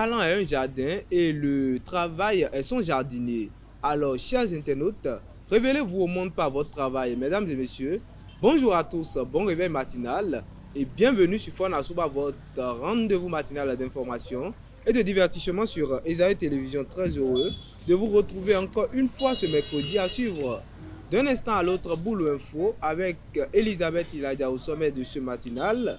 talent est un jardin et le travail est son jardinier. Alors, chers internautes, révélez-vous au monde par votre travail. Mesdames et messieurs, bonjour à tous, bon réveil matinal et bienvenue sur Fon Asouba, votre rendez-vous matinal d'information et de divertissement sur Esaïe Télévision. Très heureux de vous retrouver encore une fois ce mercredi à suivre d'un instant à l'autre Boulot Info avec Elisabeth Iladia au sommet de ce matinal.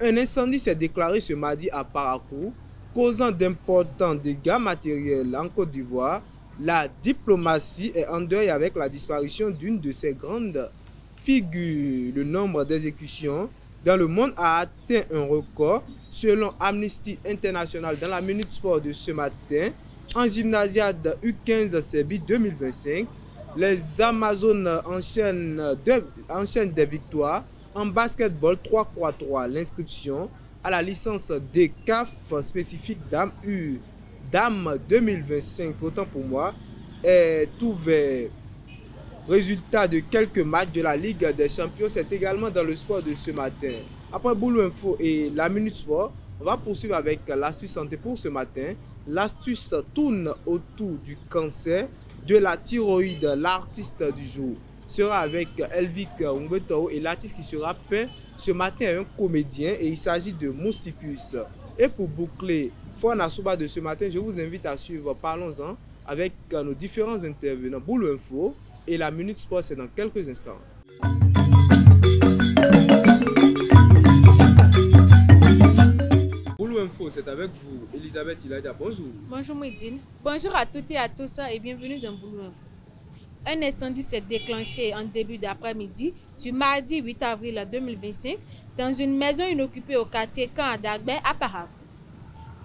Un incendie s'est déclaré ce mardi à Parakou, causant d'importants dégâts matériels en Côte d'Ivoire. La diplomatie est en deuil avec la disparition d'une de ses grandes figures. Le nombre d'exécutions dans le monde a atteint un record selon Amnesty International dans la Minute Sport de ce matin. En gymnasiade U15 Sébi 2025, les Amazones enchaînent des victoires. En basketball 3x3, l'inscription à la licence des CAF spécifique Dame 2025, autant pour moi, est ouvert. Résultat de quelques matchs de la Ligue des Champions, c'est également dans le sport de ce matin. Après Boulot Info et la Minute Sport, on va poursuivre avec l'astuce santé pour ce matin. L'astuce tourne autour du cancer de la thyroïde. L'artiste du jour sera avec Elvic Umbeto et l'artiste qui sera peint ce matin est un comédien et il s'agit de Mousticus. Et pour boucler Fon Asouba de ce matin, je vous invite à suivre Parlons-en avec nos différents intervenants. Boulot Info et la Minute Sport, c'est dans quelques instants. Boulot Info, c'est avec vous, Elisabeth Iladia. Bonjour. Bonjour Médine. Bonjour à toutes et à tous et bienvenue dans Boulot Info. Un incendie s'est déclenché en début d'après-midi du mardi 8 avril 2025 dans une maison inoccupée au quartier Camp à Dagbert à Parakou.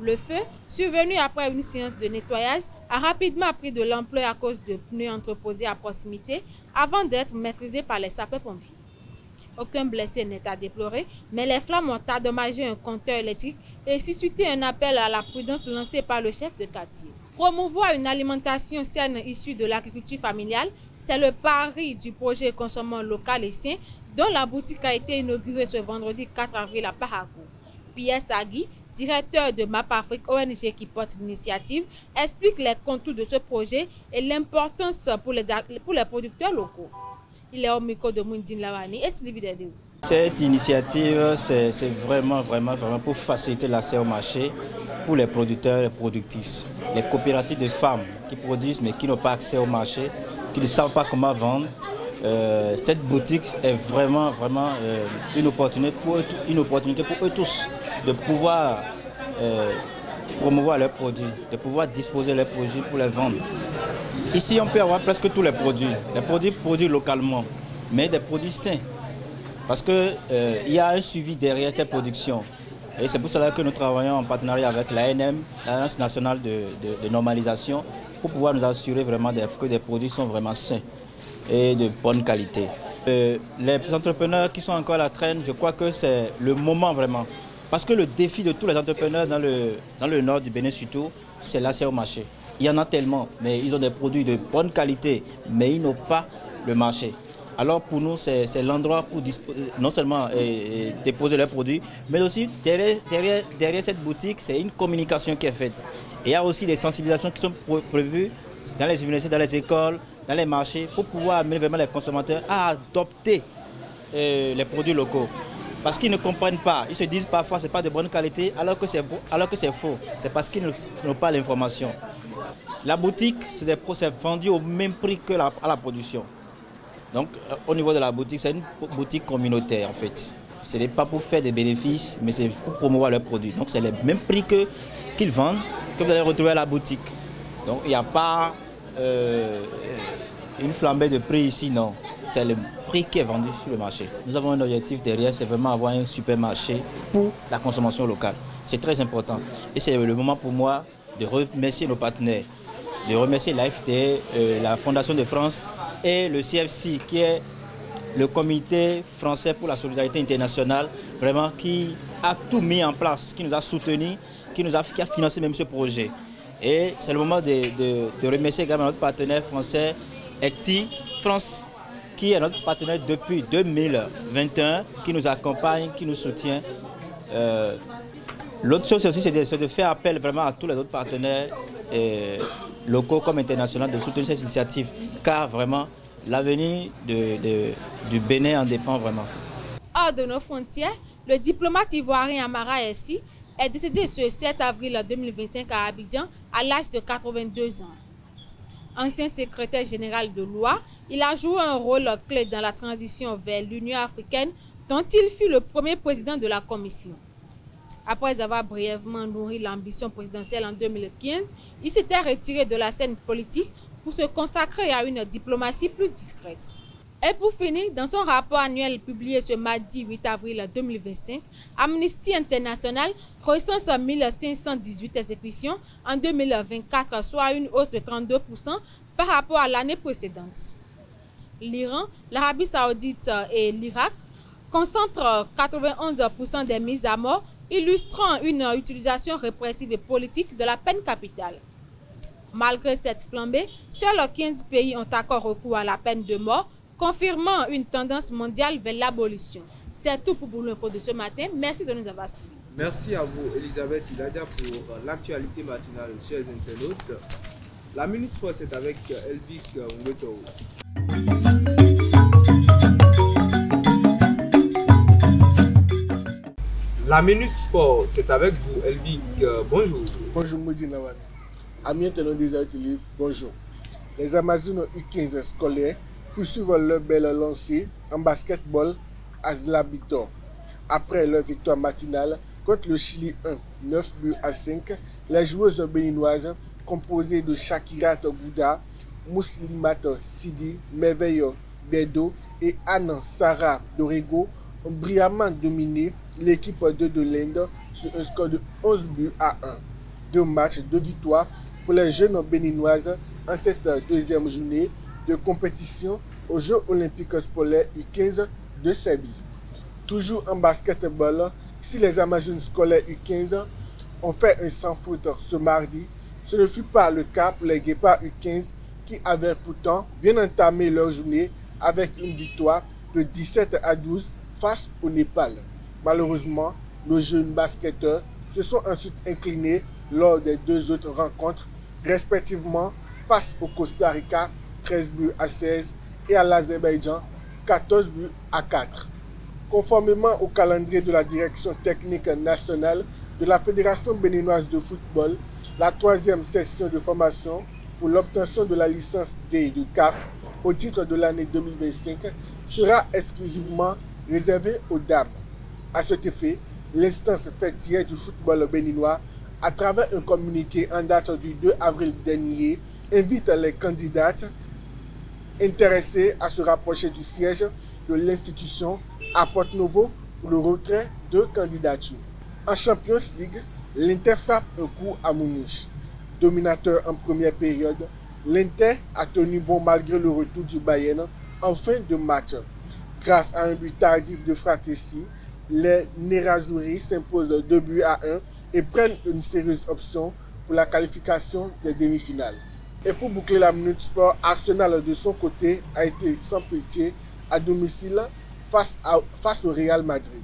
Le feu, survenu après une séance de nettoyage, a rapidement pris de l'ampleur à cause de pneus entreposés à proximité avant d'être maîtrisé par les sapeurs-pompiers. Aucun blessé n'est à déplorer, mais les flammes ont endommagé un compteur électrique et suscité un appel à la prudence lancé par le chef de quartier. Promouvoir une alimentation saine issue de l'agriculture familiale, c'est le pari du projet Consommons local et sain dont la boutique a été inaugurée ce vendredi 4 avril à Parakou. Pierre Sagui, directeur de MAP Afrique, ONG qui porte l'initiative, explique les contours de ce projet et l'importance pour les producteurs locaux. Il est au micro de Moundine Lawani et Sylvie Dedeu. Cette initiative, c'est vraiment pour faciliter l'accès au marché pour les producteurs et productrices. Les coopératives de femmes qui produisent mais qui n'ont pas accès au marché, qui ne savent pas comment vendre. Cette boutique est vraiment une opportunité pour eux tous de pouvoir promouvoir leurs produits, de pouvoir disposer leurs produits pour les vendre. Ici, on peut avoir presque tous les produits produits localement, mais des produits sains. Parce qu'il y a un suivi derrière cette production. Et c'est pour cela que nous travaillons en partenariat avec l'ANM, l'Agence nationale de normalisation, pour pouvoir nous assurer vraiment que des produits sont vraiment sains et de bonne qualité. Les entrepreneurs qui sont encore à la traîne, je crois que c'est le moment vraiment. Parce que le défi de tous les entrepreneurs dans le nord du Bénin surtout, c'est l'accès au marché. Il y en a tellement, mais ils ont des produits de bonne qualité, mais ils n'ont pas le marché. Alors pour nous, c'est l'endroit pour non seulement déposer leurs produits, mais aussi derrière cette boutique, c'est une communication qui est faite. Et il y a aussi des sensibilisations qui sont prévues dans les universités, dans les écoles, dans les marchés, pour pouvoir amener vraiment les consommateurs à adopter les produits locaux. Parce qu'ils ne comprennent pas, ils se disent parfois que ce n'est pas de bonne qualité, alors que c'est faux. C'est parce qu'ils n'ont pas l'information. La boutique, c'est vendu au même prix que à la production. Donc, au niveau de la boutique, c'est une boutique communautaire en fait. Ce n'est pas pour faire des bénéfices, mais c'est pour promouvoir leurs produits. Donc, c'est le même prix qu'ils vendent que vous allez retrouver à la boutique. Donc, il n'y a pas une flambée de prix ici, non. C'est le prix qui est vendu sur le marché. Nous avons un objectif derrière, c'est vraiment avoir un supermarché pour la consommation locale. C'est très important. Et c'est le moment pour moi de remercier nos partenaires, de remercier l'AFT, la Fondation de France et le CFC, qui est le Comité français pour la solidarité internationale, vraiment qui a tout mis en place, qui nous a soutenus, qui a financé même ce projet. Et c'est le moment de remercier également notre partenaire français, ECTI France, qui est notre partenaire depuis 2021, qui nous accompagne, qui nous soutient L'autre chose aussi, c'est de faire appel vraiment à tous les autres partenaires locaux comme internationaux de soutenir cette initiative, car vraiment l'avenir du Bénin en dépend vraiment. Hors de nos frontières, le diplomate ivoirien Amara Essi est décédé ce 7 avril 2025 à Abidjan à l'âge de 82 ans. Ancien secrétaire général de l'OIA, il a joué un rôle clé dans la transition vers l'Union africaine dont il fut le premier président de la Commission. Après avoir brièvement nourri l'ambition présidentielle en 2015, il s'était retiré de la scène politique pour se consacrer à une diplomatie plus discrète. Et pour finir, dans son rapport annuel publié ce mardi 8 avril 2025, Amnesty International recense 1518 exécutions en 2024, soit une hausse de 32% par rapport à l'année précédente. L'Iran, l'Arabie Saoudite et l'Irak concentrent 91% des mises à mort, illustrant une utilisation répressive et politique de la peine capitale. Malgré cette flambée, seuls 15 pays ont encore recours à la peine de mort, confirmant une tendance mondiale vers l'abolition. C'est tout pour Boulou Info de ce matin. Merci de nous avoir suivis. Merci à vous, Elisabeth Iladia, pour l'actualité matinale, chers internautes. La Minute Sport, c'est avec Elvic Ngweto. La Minute Sport, c'est avec vous, Elvic. Bonjour. Bonjour, Moudi Nawani. Amis internautes des ateliers, bonjour. Les Amazones U15 scolaires poursuivent leur belle lancée en basketball à Zlabito. Après leur victoire matinale contre le Chili 1, 9 buts à 5, les joueuses béninoises composées de Shakirat Gouda, Mouslimat Sidi, Merveille Bedo et Anne Sarah Dorego ont brillamment dominé l'équipe 2 de l'Inde sur un score de 11 buts à 1. 2 matchs, 2 victoires pour les jeunes béninoises en cette deuxième journée de compétition aux Jeux olympiques scolaires U15 de Serbie. Toujours en basketball, si les Amazones scolaires U15 ont fait un sans faute ce mardi, ce ne fut pas le cas pour les Guépards U15 qui avaient pourtant bien entamé leur journée avec une victoire de 17 à 12 face au Népal. Malheureusement, nos jeunes basketteurs se sont ensuite inclinés lors des 2 autres rencontres, respectivement face au Costa Rica 13 buts à 16 et à l'Azerbaïdjan 14 buts à 4. Conformément au calendrier de la direction technique nationale de la Fédération béninoise de football, la 3e session de formation pour l'obtention de la licence D du CAF au titre de l'année 2025 sera exclusivement réservée aux dames. À cet effet, l'instance fêtière du football béninois, à travers un communiqué en date du 2 avril dernier, invite les candidates intéressées à se rapprocher du siège de l'institution à Porto-Novo pour le retrait de candidatures. En Champions League, l'Inter frappe un coup à Munich. Dominateur en première période, l'Inter a tenu bon malgré le retour du Bayern en fin de match. Grâce à un but tardif de Fratessi, les Nerazzurri s'imposent 2 buts à 1 et prennent une sérieuse option pour la qualification des demi-finales. Et pour boucler la Minute Sport, Arsenal de son côté a été sans pitié à domicile face au Real Madrid.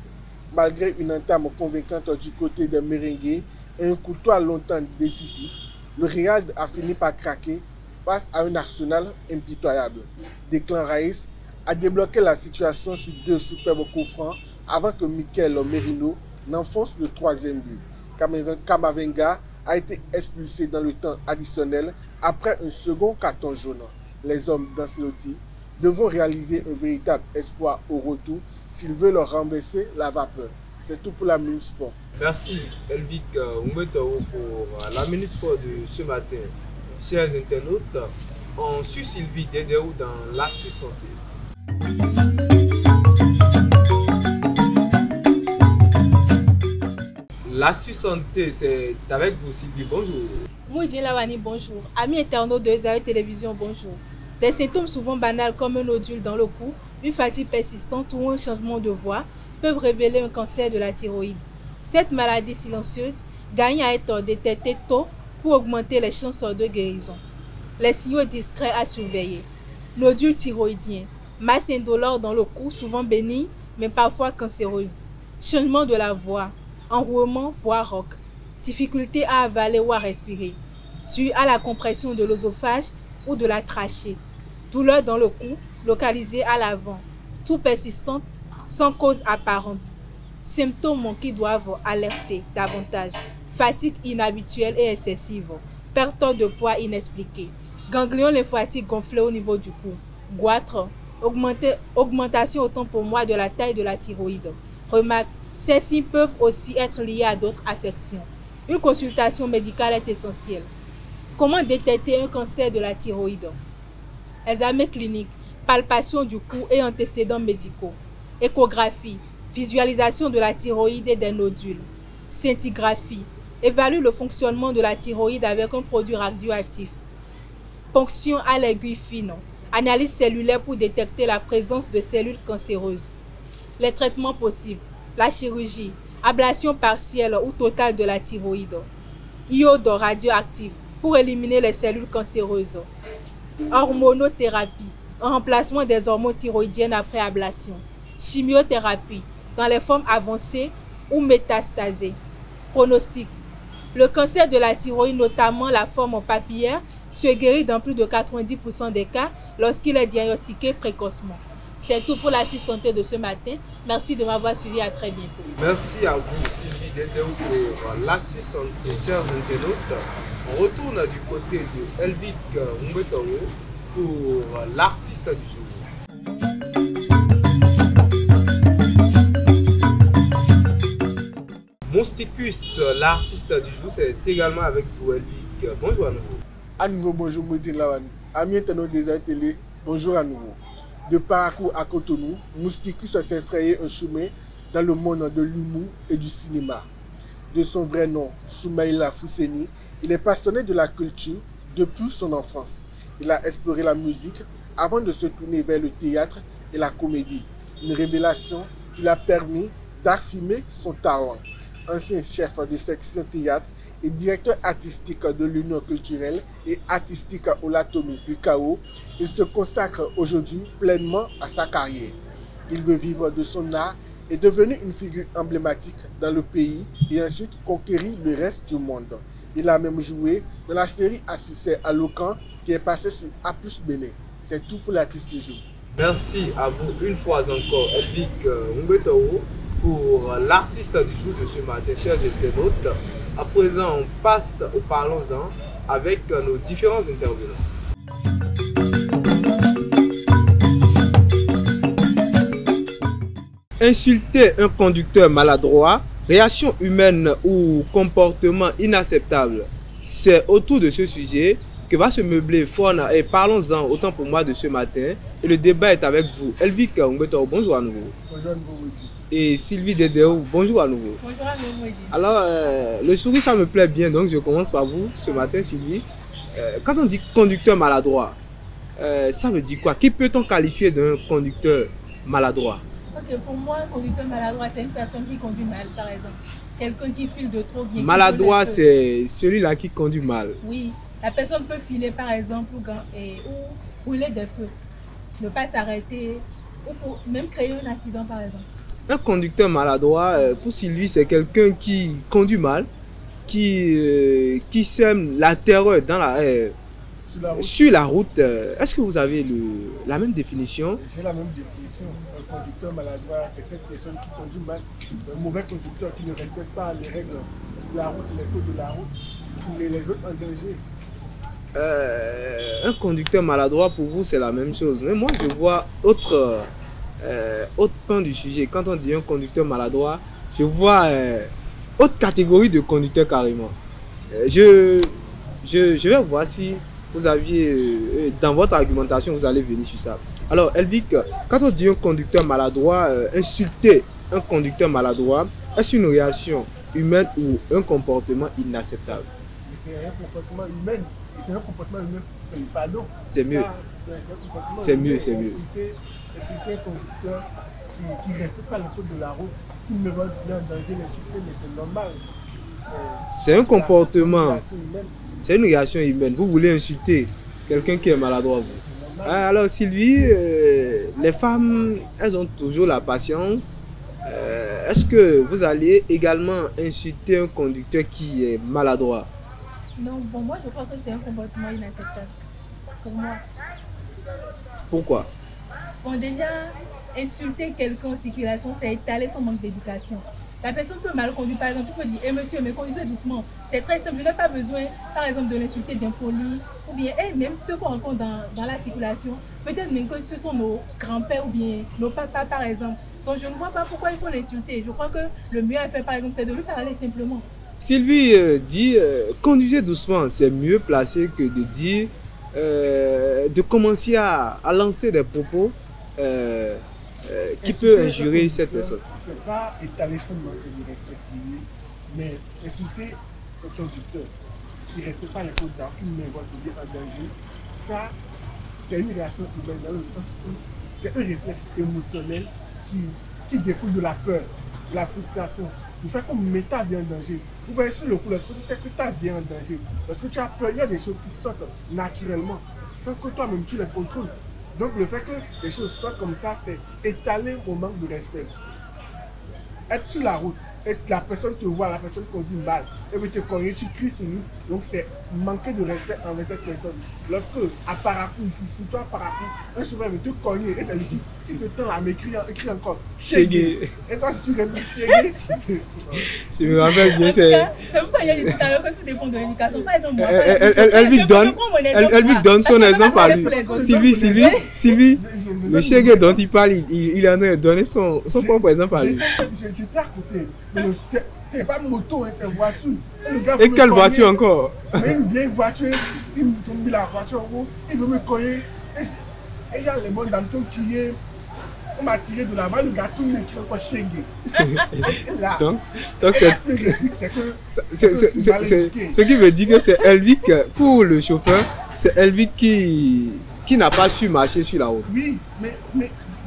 Malgré une entame convaincante du côté des merengues et un couteau longtemps décisif, le Real a fini par craquer face à un Arsenal impitoyable. Declan Rice a débloqué la situation sur 2 superbes coups francs avant que Mikel Merino n'enfonce le 3e but. Camavinga a été expulsé dans le temps additionnel après un second carton jaune. Les hommes d'Ancelotti devront réaliser un véritable espoir au retour s'ils veulent renverser la vapeur. C'est tout pour la Minute Sport. Merci Elvic Ngweto pour la Minute Sport de ce matin. Chers internautes, on suit Sylvie Dédéou dans l'Astuce Santé. L'Astuce Santé, c'est avec vous Sylvie, bonjour. Moudi Lawani, bonjour. Amis internautes de Zaï Télévision, bonjour. Des symptômes souvent banals comme un nodule dans le cou, une fatigue persistante ou un changement de voix peuvent révéler un cancer de la thyroïde. Cette maladie silencieuse gagne à être détectée tôt pour augmenter les chances de guérison. Les signaux discrets à surveiller. Nodule thyroïdien, masse indolore dans le cou, souvent bénigne, mais parfois cancéreuse. Changement de la voix, enrouement voire roc, difficulté à avaler ou à respirer, dû à la compression de l'œsophage ou de la trachée, douleur dans le cou localisée à l'avant, tout persistante sans cause apparente, symptômes qui doivent alerter davantage, fatigue inhabituelle et excessive, perte de poids inexpliquée, ganglions lymphatiques gonflés au niveau du cou, goitre, augmentation autant pour moi de la taille de la thyroïde. Remarque, ces-ci peuvent aussi être liés à d'autres affections. Une consultation médicale est essentielle. Comment détecter un cancer de la thyroïde? Examen clinique, palpation du cou et antécédents médicaux, échographie, visualisation de la thyroïde et des nodules, scintigraphie, évalue le fonctionnement de la thyroïde avec un produit radioactif, ponction à l'aiguille fine, analyse cellulaire pour détecter la présence de cellules cancéreuses. Les traitements possibles, la chirurgie, ablation partielle ou totale de la thyroïde, iode radioactif pour éliminer les cellules cancéreuses, hormonothérapie, en remplacement des hormones thyroïdiennes après ablation, chimiothérapie dans les formes avancées ou métastasées. Pronostic. Le cancer de la thyroïde, notamment la forme papillaire, se guérit dans plus de 90% des cas lorsqu'il est diagnostiqué précocement. C'est tout pour la suite santé de ce matin. Merci de m'avoir suivi. À très bientôt. Merci à vous, Sylvie Dédéou, pour l'astuce santé. Chers internautes, on retourne du côté de Elvic Nguetawo pour l'artiste du jour. Monsticus, l'artiste du jour, c'est également avec vous, Elvic. Bonjour à nouveau. À nouveau, bonjour Moudine Lawani. Amis internautes des Aires Télé, bonjour à nouveau. De parcours à Cotonou, Monsticus s'est frayé un chemin dans le monde de l'humour et du cinéma. De son vrai nom, Soumaïla Fousseni, il est passionné de la culture depuis son enfance. Il a exploré la musique avant de se tourner vers le théâtre et la comédie. Une révélation qui lui a permis d'affirmer son talent. Ancien chef de section théâtre et directeur artistique de l'Union culturelle et artistique Olatomie du Chaos, il se consacre aujourd'hui pleinement à sa carrière. Il veut vivre de son art et devenir une figure emblématique dans le pays et ensuite conquérir le reste du monde. Il a même joué dans la série à succès Alocan qui est passée sur A+ Bénin. C'est tout pour l'artiste du jour. Merci à vous une fois encore, Elvic Nguetawo, pour l'artiste du jour de ce matin, chers internautes. À présent, on passe au Parlons-en avec nos différents intervenants. Insulter un conducteur maladroit, réaction humaine ou comportement inacceptable, c'est autour de ce sujet que va se meubler Fauna et Parlons-en autant pour moi de ce matin. Et le débat est avec vous. Elvic Nguetawo, bonjour à nouveau. Bonjour à nouveau. Et Sylvie Dédéou, bonjour à nouveau. Bonjour à nouveau. Alors, le sourire, ça me plaît bien, donc je commence par vous ce matin, Sylvie. Quand on dit conducteur maladroit, ça veut dire quoi? Qui peut-on qualifier d'un conducteur maladroit? Ok, pour moi, un conducteur maladroit, c'est une personne qui conduit mal, par exemple. Quelqu'un qui file de trop bien. Maladroit, c'est celui-là qui conduit mal. Oui, la personne peut filer, par exemple, ou brûler des feux, ne pas s'arrêter, ou pour même créer un accident, par exemple. Un conducteur maladroit, pour Sylvie, c'est quelqu'un qui conduit mal, qui sème la terreur dans sur la route. Est-ce que vous avez la même définition? J'ai la même définition. Un conducteur maladroit, c'est cette personne qui conduit mal. Un mauvais conducteur qui ne respecte pas les règles de la route, les codes de la route, qui met les autres en danger. Un conducteur maladroit, pour vous, c'est la même chose. Mais moi, je vois autre pan du sujet. Quand on dit un conducteur maladroit, je vois autre catégorie de conducteurs carrément. Je vais voir si vous aviez, dans votre argumentation, vous allez venir sur ça. Alors, Elvic, quand on dit un conducteur maladroit, insulter un conducteur maladroit, est-ce une réaction humaine ou un comportement inacceptable? C'est un comportement humain. C'est un comportement humain. Pardon. C'est mieux. C'est mieux, c'est mieux. Insulter un conducteur qui ne respecte pas le code de la route, qui me va en danger, l'insulter, mais c'est normal. C'est un comportement. C'est une réaction humaine. Vous voulez insulter quelqu'un qui est maladroit. Alors Sylvie, les femmes, elles ont toujours la patience. est-ce que vous allez également insulter un conducteur qui est maladroit? Non, bon, moi je crois que c'est un comportement inacceptable. Pour moi. Pourquoi? Bon, déjà, insulter quelqu'un en circulation, c'est étaler son manque d'éducation. La personne peut mal conduire, par exemple, tu peux dire, eh monsieur, mais conduisez doucement. C'est très simple, je n'ai pas besoin, par exemple, de l'insulter d'impoli, ou bien, même ceux qu'on rencontre dans la circulation, peut-être même que ce sont nos grands-pères ou bien nos papas, par exemple. Donc, je ne vois pas pourquoi il faut l'insulter. Je crois que le mieux à faire, par exemple, c'est de lui parler simplement. Sylvie dit, conduisez doucement, c'est mieux placé que de dire, de commencer à lancer des propos qui peut injurer cette personne. C'est pas étaler son manque de respect civil, mais insulter le conducteur qui ne respecte pas les codes d'art, qui met votre vie en danger. Ça, c'est une réaction humaine dans le sens où c'est un réflexe émotionnel qui découle de la peur, de la frustration. Vous faites comme mettre ta vie en danger. Vous voyez sur le coup, lorsque tu sais que ta vie est en danger, lorsque tu as peur, il y a des choses qui sortent naturellement, sans que toi-même tu les contrôles. Donc le fait que les choses sortent comme ça, c'est étaler mon manque de respect. Être sur la route, et la personne te voit, la personne conduit mal, et puis te cogner, tu cries sur lui. Donc c'est manquer de respect envers cette personne. Lorsque, à Paracou, ici, sous toi, Paracou, un chauffeur veut te cogner, et c'est lui qui te tend la main, écrit encore Chégué. Et toi, si tu réponds Chégué, je me rappelle bien, c'est pourquoi il y a dit tout à l'heure que tout dépend de l'éducation. Par exemple, moi, elle lui donne son exemple à lui. Sylvie, le Chégué dont il parle, il est en train de donner son propre exemple à lui. J'étais à côté. C'est pas une moto, hein, c'est une voiture. Et quelle voiture encore? Une vieille voiture, ils ont mis la voiture en haut, ils veulent me cogner. Et il y a les mondes d'Anton qui est. On m'a tiré de la voie, le gars tout le monde qui est encore chégué. Donc ce qui veut dire que c'est Elvic, pour le chauffeur, c'est Elvic qui n'a pas su marcher sur la route. Oui, mais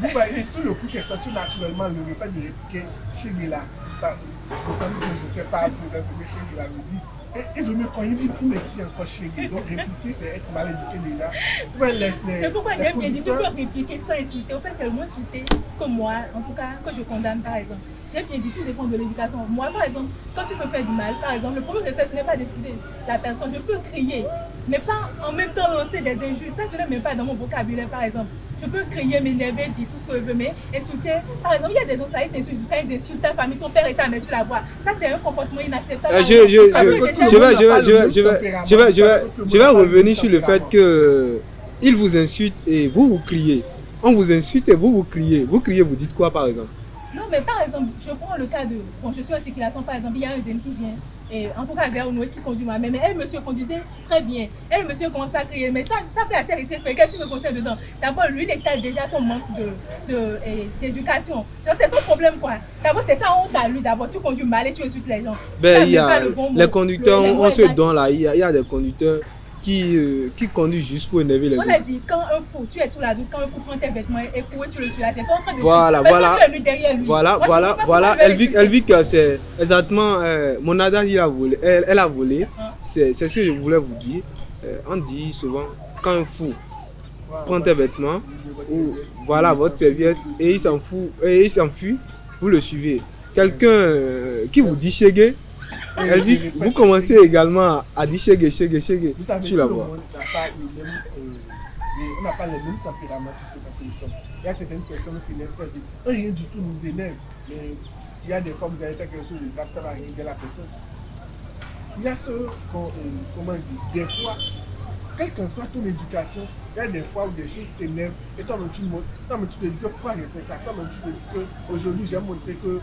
vous voyez, sur le coup, c'est sorti naturellement le fait de répliquer chégué là. Pourtant, je ne sais pas, pour résumer chégué là, me dit. Et je me connais, il me dit encore chégué. Donc répliquer, c'est être mal éduqué déjà. C'est pourquoi j'aime bien dire, tu peux répliquer sans insulter. En fait, c'est le moins insulté que moi, en tout cas, que je condamne par exemple. J'ai bien dit, tout dépend de l'éducation. Moi, par exemple, quand tu me fais du mal, par exemple, le premier réflexe, ce n'est pas d'insulter la personne. Je peux crier, mais pas en même temps lancer des injures. Ça, je n'ai même pas dans mon vocabulaire, par exemple. Je peux crier, m'énerver, dire tout ce que je veux, mais insulter. Par exemple, il y a des gens, ça ils insultent ta famille, ton père et ta mère sur la voie. Ça, c'est un comportement inacceptable. Je vais revenir sur le fait que il vous insulte et vous criez. On vous insulte et vous criez. Vous criez, vous dites quoi par exemple? Non, mais par exemple, je prends le cas de. Bon, je suis en circulation, par exemple, il y a un zèle qui vient. Et en tout cas, vers Noé qui conduit ma mère. Mais elle, monsieur, conduisait très bien. Elle, monsieur, commence pas à crier. Mais ça fait assez risqué. Qu'est-ce qui me concerne dedans? D'abord, lui, il étale déjà son manque d'éducation. C'est son problème, quoi. D'abord, c'est ça, honte à lui. D'abord, tu conduis mal et tu insultes les gens. Ben, il y a les conducteurs, on se donne là. Il y a des conducteurs qui conduisent juste pour énerver les gens. On a dit, quand un fou, tu es sur la route, quand un fou prend tes vêtements et court, tu le suis là, c'est pas en train de Voilà. Elvic, c'est exactement mon adage, elle a volé. C'est ce que je voulais vous dire. On dit souvent, quand un fou prend tes vêtements, ou voilà votre serviette, et il s'en fout, et il s'enfuit, vous le suivez. Quelqu'un qui vous dit chégué, Elvic, vous commencez également à dire chégué sur la voie. On n'a pas les mêmes tempéraments que nous sommes. Il y a certaines personnes qui s'énervent très vite. Rien du tout nous énerve. Mais il y a des fois, vous allez faire quelque chose de grave, ça va rien de la personne. Il y a ce comment dire, des fois, quelle que soit ton éducation, il y a des fois où des choses t'énervent et toi-même tu montres, toi-même tu te dis que pourquoi j'ai fait ça, toi-même tu te dis que aujourd'hui j'ai montré que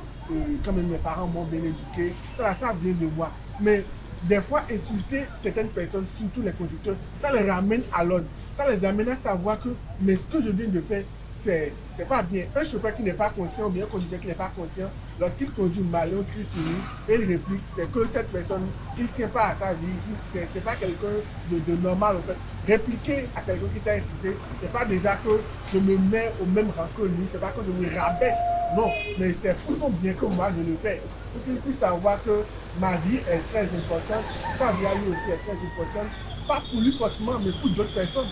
quand même mes parents m'ont bien éduqué, ça vient de moi. Mais des fois, insulter certaines personnes, surtout les conducteurs, ça les ramène à l'ordre. Ça les amène à savoir que, mais ce que je viens de faire, c'est pas bien. Un chauffeur qui n'est pas conscient, ou bien un conducteur qui n'est pas conscient, lorsqu'il conduit mal, on crie sur lui, et il réplique, c'est que cette personne, il ne tient pas à sa vie, c'est pas quelqu'un de normal en fait. Répliquer à quelqu'un qui t'a insulté, c'est pas déjà que je me mets au même rang que lui, c'est pas que je me rabaisse, non, mais c'est pour son bien que moi je le fais. Pour qu'il puisse savoir que ma vie est très importante, sa vie à lui aussi est très importante, pas pour lui forcément, mais pour d'autres personnes.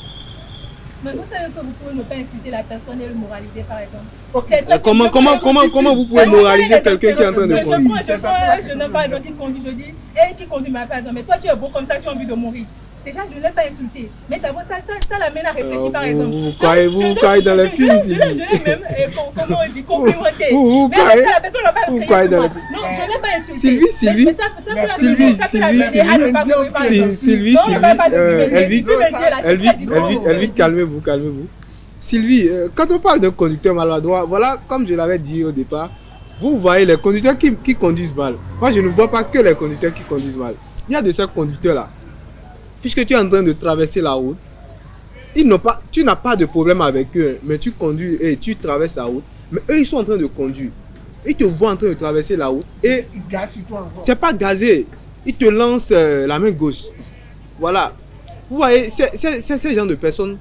Mais vous savez que vous pouvez ne pas insulter la personne et le moraliser, par exemple. Comment vous pouvez moraliser quelqu'un qui est en train de conduire? Je n'aime pas les gens qui conduisent, je dis, et qui conduit ma personne. Mais toi, tu es beau comme ça, tu as envie de mourir. Déjà, je ne l'ai pas insulté. Mais d'abord, ça l'amène à réfléchir, par exemple. Vous croyez dans les films, je l'ai même, comment on dit, complimenté. Mais ça, la personne n'a pas crié sur moi. Non, je ne l'ai pas insulté. Sylvie, calmez-vous. Sylvie, quand on parle d'un conducteur maladroit, voilà, comme je l'avais dit au départ, vous voyez les conducteurs qui conduisent mal. Moi, je ne vois pas que les conducteurs qui conduisent mal. Il y a de ces conducteurs-là. Puisque tu es en train de traverser la route, tu n'as pas de problème avec eux, mais tu conduis et tu traverses la route, mais eux, ils sont en train de conduire. Ils te voient en train de traverser la route et Ils gazent sur toi encore. c'est pas gazé. Ils te lancent la main gauche. Voilà. Vous voyez, ces gens de personnes,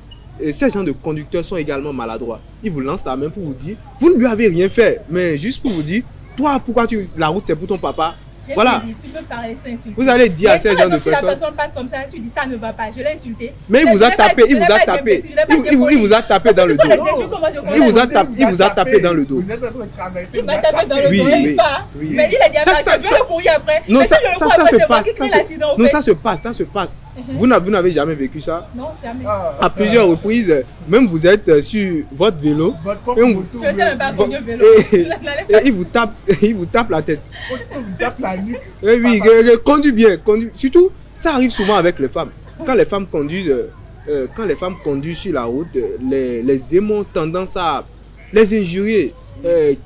ces gens de conducteurs sont également maladroits. Ils vous lancent la main pour vous dire, vous ne lui avez rien fait, mais juste pour vous dire, toi, pourquoi la route c'est pour ton papa? Voilà. Tu peux parler sans insulter. Vous allez dire à ces gens de personnes. Si la personne passe comme ça, tu dis ça ne va pas. Je l'ai insulté. Mais il vous a tapé, il vous a tapé. Il vous a tapé dans le dos. Il vous a tapé dans le dos. Vous êtes en train de traverser. Il m'a tapé dans le dos, il pas. Mais il a dit à je vais le courir après. Non, ça se passe. Ça se passe. Vous n'avez jamais vécu ça? Non, jamais. À plusieurs reprises, même vous êtes sur votre vélo. Je sais même pas conduire vélo. Et il vous tape la tête. Il vous tape la nuque. Eh oui, conduis bien. Surtout, ça arrive souvent avec les femmes. Quand les femmes conduisent sur la route, les aimants ont tendance à les injurier.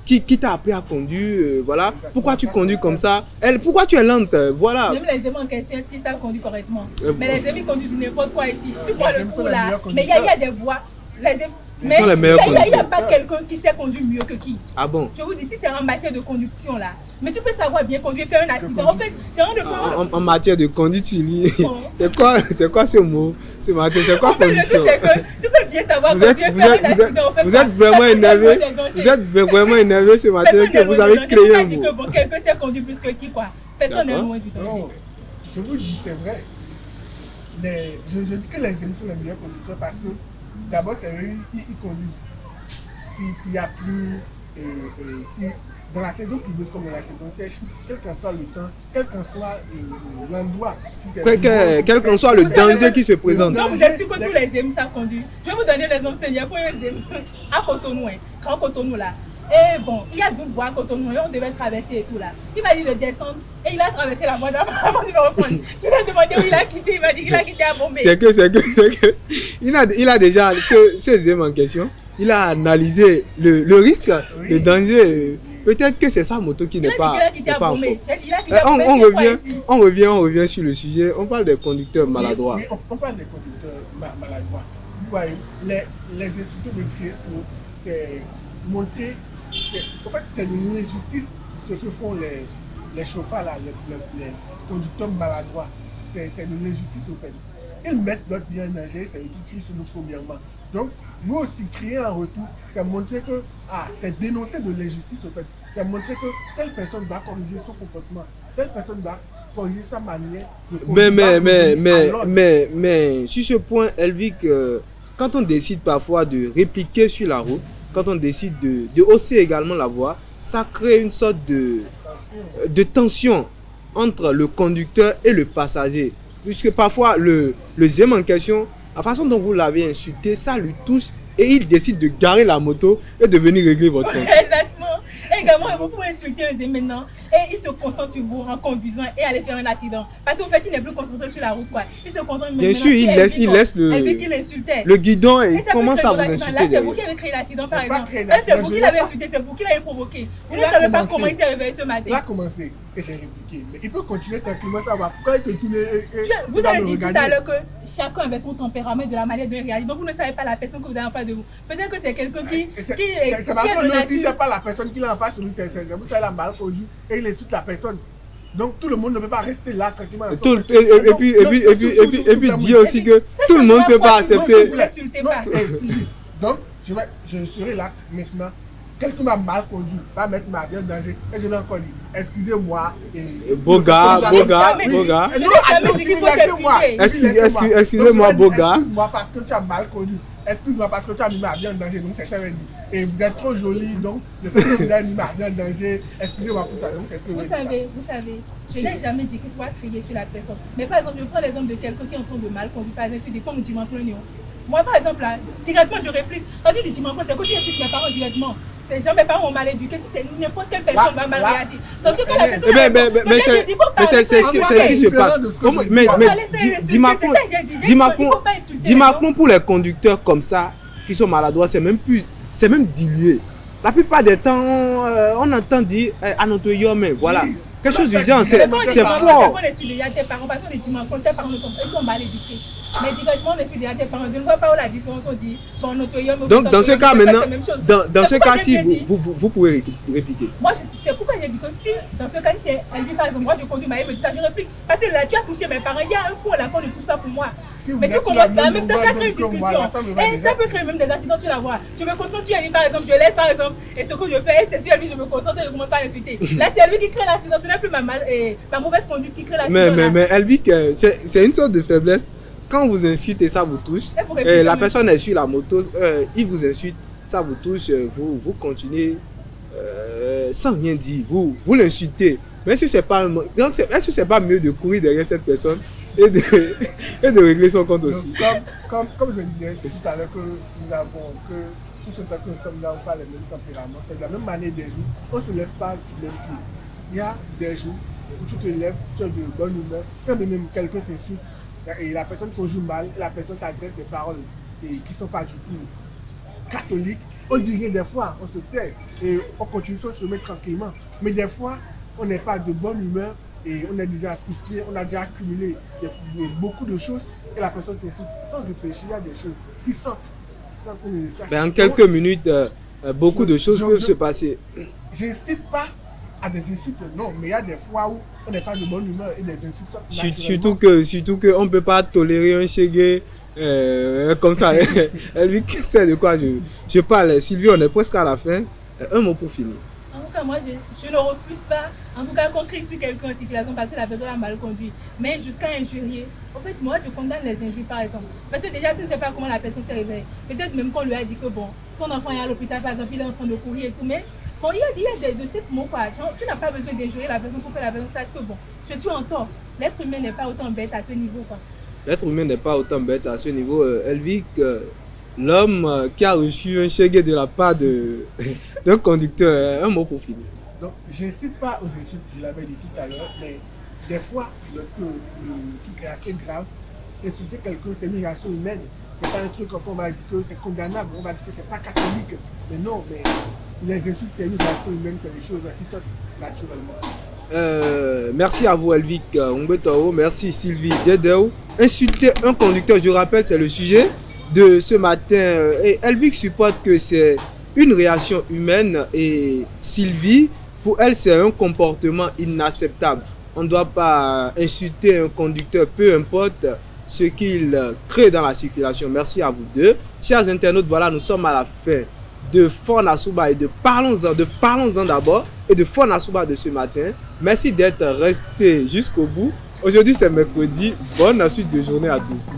Qui t'a appris à conduire, voilà. Pourquoi tu conduis comme ça? Pourquoi tu es lente? Voilà. Même les aimants en question, est-ce qu'ils savent conduire correctement? Mais les amis conduisent n'importe quoi ici. Tu vois le coup là. Mais il y a des voies. Mais il n'y a pas quelqu'un qui sait conduire mieux que qui. Ah bon? Je vous dis, si c'est en matière de conduction là, mais tu peux savoir bien conduire, faire un accident. En fait, c'est un de en matière de conduite, c'est quoi ce mot ce matin? C'est quoi conduction? Tu peux bien savoir conduire, faire un accident. Vous êtes vraiment énervé. Vous êtes vraiment énervé ce matin que vous avez créé un mot. Quelqu'un sait conduire plus que qui, quoi. Personne n'est loin du danger. Je vous dis, c'est vrai. Je dis que les amis sont les meilleurs conducteurs parce que d'abord, c'est eux, ils conduisent. S'il n'y a plus, si dans la saison pluvieuse comme dans la saison sèche, quel qu'en soit le temps, quel qu'en soit l'endroit, quel qu'en soit le danger qui se présente. Donc vous êtes sûr que tous les amis savent conduire. Je vais vous donner l'exemple, c'est il y a pour les amis à Cotonou, Grand Cotonou là. Et bon, il y a 12 voies à Cotonou et on devait traverser et tout là. Il m'a dit de descendre et il a traversé la voie d'avant avant de me reprendre. Je lui ai demandé où il a quitté, il m'a dit qu'il a quitté à Bombay. C'est que, il a déjà, ce Zem en question, il a analysé le risque, le danger. Peut-être que c'est sa moto qui n'est pas en forme. On revient sur le sujet, on parle des conducteurs maladroits. On parle des conducteurs maladroits. Vous voyez, les instituts de créer c'est montrer, en fait, c'est une injustice ce que font les chauffeurs, là, les conducteurs maladroits. C'est une injustice au fait. Ils mettent notre bien en danger, c'est eux qui crient sur nous premièrement. Donc, nous aussi, crier en retour, c'est montrer que, c'est dénoncer de l'injustice au fait. C'est montrer que telle personne doit corriger son comportement, telle personne doit corriger sa manière de conduire. Mais sur ce point, Elvic, quand on décide parfois de répliquer sur la route, quand on décide de hausser également la voix, ça crée une sorte de tension entre le conducteur et le passager. Puisque parfois, le Zem en question, la façon dont vous l'avez insulté, ça lui touche et il décide de garer la moto et de venir régler votre compte. Exactement. Et également, vous pouvez insulter un Zem maintenant et il se concentre sur vous en conduisant et aller faire un accident. Parce qu'au fait, il n'est plus concentré sur la route, quoi. Il se concentre bien sûr, il laisse le guidon et commence à vous insulter. Là, c'est vous qui avez créé l'accident, par exemple. Là, c'est vous qui l'avez insulté, c'est vous qui l'avez provoqué. Vous ne savez pas comment il s'est réveillé ce matin. Il a commencé et j'ai répliqué. Mais il peut continuer tranquillement, ça va. Pourquoi il se tourne vous avez dit tout à l'heure que chacun avait son tempérament de la manière de réagir. Donc vous ne savez pas la personne que vous avez en face de vous. Peut-être que c'est quelqu'un qui est c'est parce que lui aussi, c'est pas la personne qui l'a en face de lui, c'est vous savez, la mal conduit et il insulte la personne. Donc tout le monde ne peut pas rester là tranquillement. Et puis dire aussi que tout le monde ne peut pas accepter. Donc je serai là maintenant. Quelqu'un m'a mal conduit, va mettre ma vie en danger et je vais encore dire excusez-moi. Boga. Excusez-moi, Boga. Excuse-moi parce que tu as mal conduit. excuse-moi parce que tu as mis ma vie en danger, donc c'est ça qu'elle dit. Et vous êtes trop jolie, donc le fait que vous avez mis ma vie en danger, excusez-moi pour ça, donc c'est ce que Vous savez, je n'ai jamais dit qu'il faut crier sur la personne. Mais par exemple, je prends l'exemple de quelqu'un qui est en train de mal conduire, par exemple, tu dis quoi, me dis mon plognon. Moi, par exemple, là, directement, je réplique. Quand tu dis mon plognon, c'est que tu insultes mes parents directement. C'est genre mes parents ont mal éduqué, si c'est n'importe quelle personne va mal réagir. Donc, ce que la personne. Mais c'est ce qui se passe. Mais dis Macron pour les conducteurs comme ça, qui sont maladroits, c'est même dilué. La plupart des temps, on entend dire à notre yomé, voilà. Quelque chose du genre, c'est fort. Il y a tes parents, parce qu'on est dit Macron, tes parents sont mal éduqués. Mais directement, on est sur des parents. Je ne vois pas où la différence, on dit. Bon, notre yomé. Donc, dans ce cas, maintenant, dans ce cas-ci, vous pouvez répliquer. Moi, c'est pourquoi j'ai dit que si, dans ce cas-ci, elle dit par exemple, moi je conduis, ma me dit ça, je réplique. Parce que là, tu as touché mes parents, il y a un point là qu'on ne touche pas pour moi. Mais tu commences là, même dans ça crée une discussion. Et ça peut créer même des accidents sur la voie. Je me concentre sur elle, par exemple, je laisse par exemple, et ce que je fais, c'est sur elle, je me concentre et je ne commence pas à l'insulter. Là, c'est elle qui crée l'accident, ce n'est plus ma mauvaise conduite qui crée l'accident. Mais Elvic, c'est une sorte de faiblesse. Quand vous insultez, ça vous touche. La personne est sur la moto, il vous insulte, ça vous touche, vous continuez sans rien dire. Vous l'insultez. Mais est-ce que c'est pas mieux de courir derrière cette personne et de régler son compte aussi? Donc, comme je disais tout à l'heure que nous avons, que tout ce temps que nous sommes là, on parle les mêmes tempéraments, c'est de la même manière des jours, on ne se lève pas du même pied. Il y a des jours où tu te lèves, tu as de bonne humeur, quand même quelqu'un t'insulte, et la personne conjoue mal, et la personne t'adresse des paroles qui ne sont pas du tout catholiques, on dit rien des fois, on se tait, et on continue sur se mettre tranquillement. Mais des fois, on n'est pas de bonne humeur, et on est déjà frustré, on a déjà accumulé beaucoup de choses, et la personne t'insulte sans réfléchir, il y a des choses qui sortent sans qu'on ne le sache. En quelques minutes, beaucoup de choses peuvent se passer. Je n'incite pas à des insultes, non, mais il y a des fois où on n'est pas de bonne humeur et des insultes sortent. Surtout qu'on ne peut pas tolérer un chégué comme ça. Elle sait de quoi je parle. Sylvie, on est presque à la fin. Un mot pour finir. En tout cas, moi, je ne refuse pas, en tout cas, qu'on crie sur quelqu'un en circulation parce que la personne a mal conduit. Mais jusqu'à injurier. En fait, moi, je condamne les injures, par exemple. Parce que déjà, tu ne sais pas comment la personne s'est réveillée. Peut-être même qu'on lui a dit que, bon, son enfant est à l'hôpital, par exemple, il est en train de courir et tout. Mais bon, il y a de ces mots, quoi. Genre, tu n'as pas besoin d'injurier la personne pour que la personne sache que, bon, je suis en tort. L'être humain n'est pas autant bête à ce niveau, quoi. L'être humain n'est pas autant bête à ce niveau. Elvic, l'homme qui a reçu un chèque de la part d'un conducteur, un mot pour finir. Donc, je n'incite pas aux insultes, je l'avais dit tout à l'heure, mais des fois, lorsque le truc est assez grave, insulter quelqu'un, c'est une réaction humaine. C'est pas un truc qu'on va dire que c'est condamnable, on va dire que c'est pas catholique. Mais non, mais les insultes, c'est une réaction humaine, c'est des choses qui sortent naturellement. Merci à vous, Elvic Umbetao. Merci, Sylvie Dedeo. Insulter un conducteur, je rappelle, c'est le sujet de ce matin. Et Elvic supporte que c'est une réaction humaine et Sylvie, pour elle, c'est un comportement inacceptable. On ne doit pas insulter un conducteur, peu importe ce qu'il crée dans la circulation. Merci à vous deux. Chers internautes, voilà, nous sommes à la fin de Fort Nassourba et de Parlons-en d'abord et de Fort Nassourba de ce matin. Merci d'être restés jusqu'au bout. Aujourd'hui, c'est mercredi. Bonne suite de journée à tous.